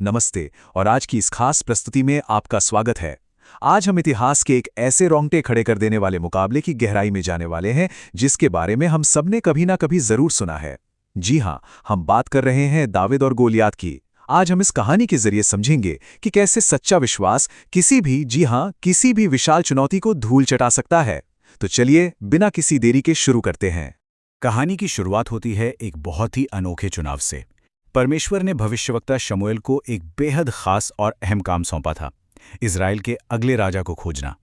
नमस्ते और आज की इस खास प्रस्तुति में आपका स्वागत है। आज हम इतिहास के एक ऐसे रोंगटे खड़े कर देने वाले मुकाबले की गहराई में जाने वाले हैं जिसके बारे में हम सबने कभी ना कभी जरूर सुना है। जी हाँ, हम बात कर रहे हैं दाविद और गोलियात की। आज हम इस कहानी के जरिए समझेंगे कि कैसे सच्चा विश्वास किसी भी विशाल चुनौती को धूल चटा सकता है। तो चलिए बिना किसी देरी के शुरू करते हैं। कहानी की शुरुआत होती है एक बहुत ही अनोखे चुनाव से। परमेश्वर ने भविष्यवक्ता शमूएल को एक बेहद खास और अहम काम सौंपा था, इज़राइल के अगले राजा को खोजना।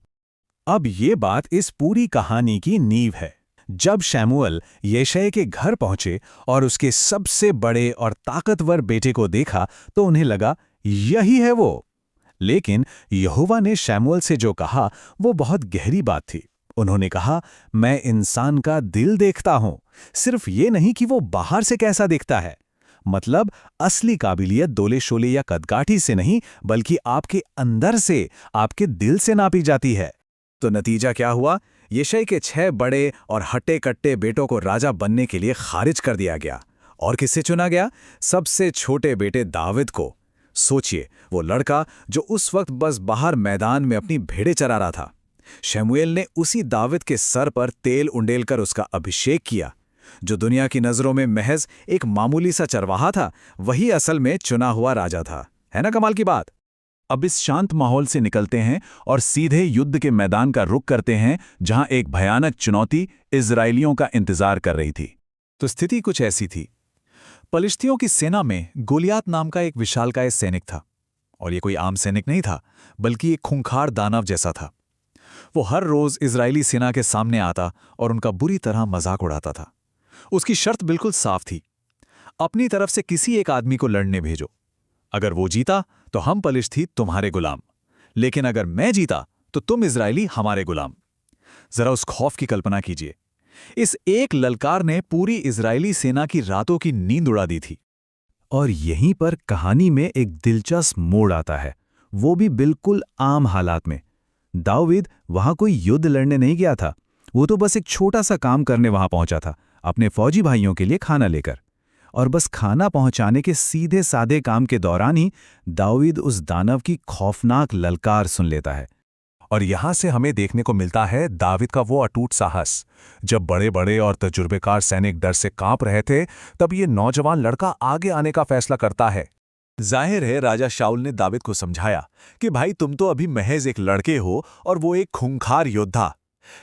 अब ये बात इस पूरी कहानी की नींव है। जब शमूएल यशायाह के घर पहुंचे और उसके सबसे बड़े और ताकतवर बेटे को देखा तो उन्हें लगा यही है वो। लेकिन यहोवा ने शमूएल से जो कहा वो बहुत गहरी बात थी। उन्होंने कहा, मैं इंसान का दिल देखता हूं, सिर्फ ये नहीं कि वो बाहर से कैसा दिखता है। मतलब असली काबिलियत दोले शोले या कदकाठी से नहीं बल्कि आपके अंदर से, आपके दिल से नापी जाती है। तो नतीजा क्या हुआ? यशायाह के 6 बड़े और हट्टे कट्टे बेटों को राजा बनने के लिए खारिज कर दिया गया। और किससे चुना गया? सबसे छोटे बेटे दाविद को। सोचिए, वो लड़का जो उस वक्त बस बाहर मैदान में अपनी भेड़ें चरा रहा था। शमूएल ने उसी दाविद के सर पर तेल उंडेलकर उसका अभिषेक किया। जो दुनिया की नजरों में महज एक मामूली सा चरवाहा था, वही असल में चुना हुआ राजा था। है ना कमाल की बात? अब इस शांत माहौल से निकलते हैं और सीधे युद्ध के मैदान का रुख करते हैं, जहां एक भयानक चुनौती इजरायलियों का इंतजार कर रही थी। तो स्थिति कुछ ऐसी थी। पलिश्तियों की सेना में गोलियात नाम का एक विशालकाय सैनिक था। और ये कोई आम सैनिक नहीं था, बल्कि एक खूंखार दानव जैसा था। वो हर रोज इजरायली सेना के सामने आता और उनका बुरी तरह मजाक उड़ाता था। उसकी शर्त बिल्कुल साफ थी, अपनी तरफ से किसी एक आदमी को लड़ने भेजो। अगर वो जीता तो हम पलिश्ती तुम्हारे गुलाम, लेकिन अगर मैं जीता तो तुम इजरायली हमारे गुलाम। जरा उस खौफ की कल्पना कीजिए। इस एक ललकार ने पूरी इजरायली सेना की रातों की नींद उड़ा दी थी। और यहीं पर कहानी में एक दिलचस्प मोड़ आता है, वो भी बिल्कुल आम हालात में। दाऊद वहां कोई युद्ध लड़ने नहीं गया था, वो तो बस एक छोटा सा काम करने वहां पहुंचा था, अपने फौजी भाइयों के लिए खाना लेकर। और बस खाना पहुंचाने के सीधे साधे काम के दौरान ही दाऊद उस दानव की खौफनाक ललकार सुन लेता है। और यहां से हमें देखने को मिलता है दाविद का वो अटूट साहस। जब बड़े बड़े और तजुर्बेकार सैनिक डर से कांप रहे थे, तब ये नौजवान लड़का आगे आने का फैसला करता है। जाहिर है राजा शाऊल ने दाविद को समझाया कि भाई तुम तो अभी महज एक लड़के हो और वो एक खूंखार योद्धा।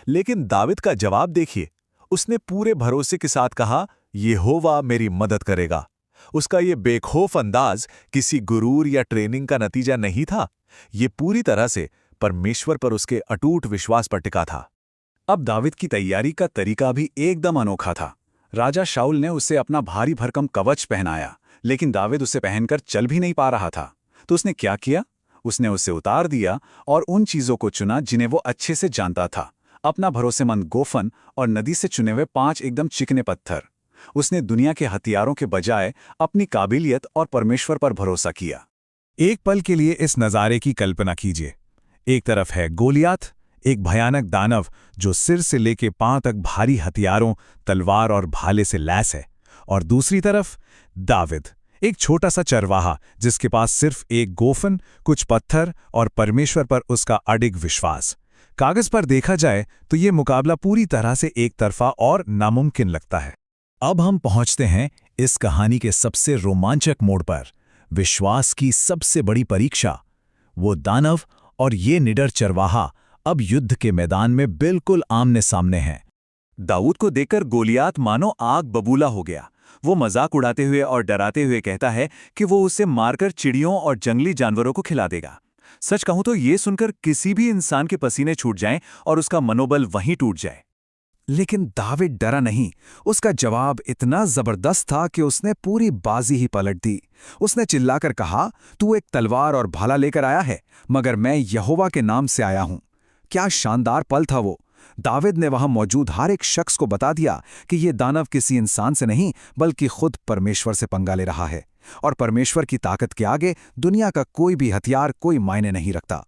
लेकिन दाविद का जवाब देखिए। उसने पूरे भरोसे के साथ कहा, यहोवा मेरी मदद करेगा। उसका ये बेखौफ अंदाज किसी गुरूर या ट्रेनिंग का नतीजा नहीं था, ये पूरी तरह से परमेश्वर पर उसके अटूट विश्वास पर टिका था। अब दाविद की तैयारी का तरीका भी एकदम अनोखा था। राजा शाऊल ने उसे अपना भारी भरकम कवच पहनाया, लेकिन दाविद उसे पहनकर चल भी नहीं पा रहा था। तो उसने क्या किया? उसने उसे उतार दिया और उन चीजों को चुना जिन्हें वो अच्छे से जानता था। अपना भरोसेमंद गोफन और नदी से चुने हुए 5 एकदम चिकने पत्थर। उसने दुनिया के हथियारों के बजाय अपनी काबिलियत और परमेश्वर पर भरोसा किया। एक पल के लिए इस नज़ारे की कल्पना कीजिए। एक तरफ है गोलियात, एक भयानक दानव जो सिर से लेके पांव तक भारी हथियारों, तलवार और भाले से लैस है। और दूसरी तरफ दाविद, एक छोटा सा चरवाहा जिसके पास सिर्फ एक गोफन, कुछ पत्थर और परमेश्वर पर उसका अडिग विश्वास। कागज पर देखा जाए तो ये मुकाबला पूरी तरह से एक तरफा और नामुमकिन लगता है। अब हम पहुंचते हैं इस कहानी के सबसे रोमांचक मोड़ पर, विश्वास की सबसे बड़ी परीक्षा। वो दानव और ये निडर चरवाहा अब युद्ध के मैदान में बिल्कुल आमने सामने हैं। दाऊद को देखकर गोलियात मानो आग बबूला हो गया। वो मजाक उड़ाते हुए और डराते हुए कहता है कि वो उसे मारकर चिड़ियों और जंगली जानवरों को खिला देगा। सच कहूं तो ये सुनकर किसी भी इंसान के पसीने छूट जाएं और उसका मनोबल वहीं टूट जाए। लेकिन दाविद डरा नहीं। उसका जवाब इतना जबरदस्त था कि उसने पूरी बाजी ही पलट दी। उसने चिल्लाकर कहा, तू एक तलवार और भाला लेकर आया है, मगर मैं यहोवा के नाम से आया हूं। क्या शानदार पल था वो! दाविद ने वहां मौजूद हर एक शख्स को बता दिया कि ये दानव किसी इंसान से नहीं बल्कि खुद परमेश्वर से पंगा ले रहा है। और परमेश्वर की ताकत के आगे दुनिया का कोई भी हथियार कोई मायने नहीं रखता।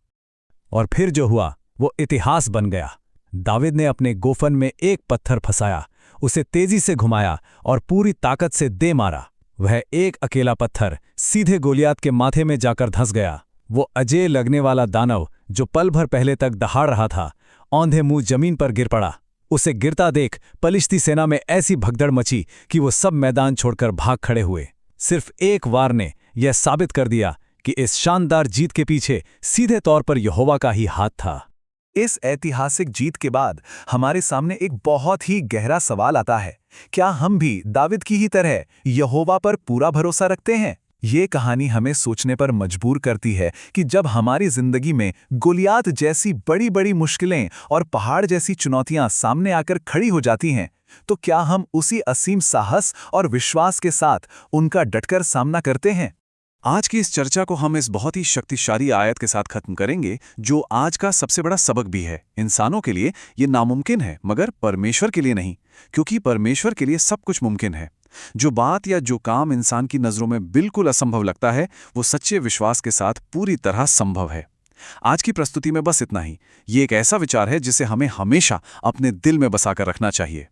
और फिर जो हुआ वो इतिहास बन गया। दाविद ने अपने गोफन में एक पत्थर फंसाया, उसे तेजी से घुमाया और पूरी ताकत से दे मारा। वह एक अकेला पत्थर सीधे गोलियात के माथे में जाकर धंस गया। वो अजेय लगने वाला दानव जो पल भर पहले तक दहाड़ रहा था, औंधे मुंह जमीन पर गिर पड़ा। उसे गिरता देख पलिश्ती सेना में ऐसी भगदड़ मची कि वो सब मैदान छोड़कर भाग खड़े हुए। सिर्फ एक वार ने यह साबित कर दिया कि इस शानदार जीत के पीछे सीधे तौर पर यहोवा का ही हाथ था। इस ऐतिहासिक जीत के बाद हमारे सामने एक बहुत ही गहरा सवाल आता है, क्या हम भी दाविद की ही तरह यहोवा पर पूरा भरोसा रखते हैं? ये कहानी हमें सोचने पर मजबूर करती है कि जब हमारी जिंदगी में गोलियात जैसी बड़ी बड़ी मुश्किलें और पहाड़ जैसी चुनौतियां सामने आकर खड़ी हो जाती हैं, तो क्या हम उसी असीम साहस और विश्वास के साथ उनका डटकर सामना करते हैं? आज की इस चर्चा को हम इस बहुत ही शक्तिशाली आयत के साथ खत्म करेंगे, जो आज का सबसे बड़ा सबक भी है। इंसानों के लिए ये नामुमकिन है, मगर परमेश्वर के लिए नहीं, क्योंकि परमेश्वर के लिए सब कुछ मुमकिन है। जो बात या जो काम इंसान की नज़रों में बिल्कुल असंभव लगता है, वो सच्चे विश्वास के साथ पूरी तरह संभव है। आज की प्रस्तुति में बस इतना ही। ये एक ऐसा विचार है जिसे हमें हमेशा अपने दिल में बसाकर रखना चाहिए।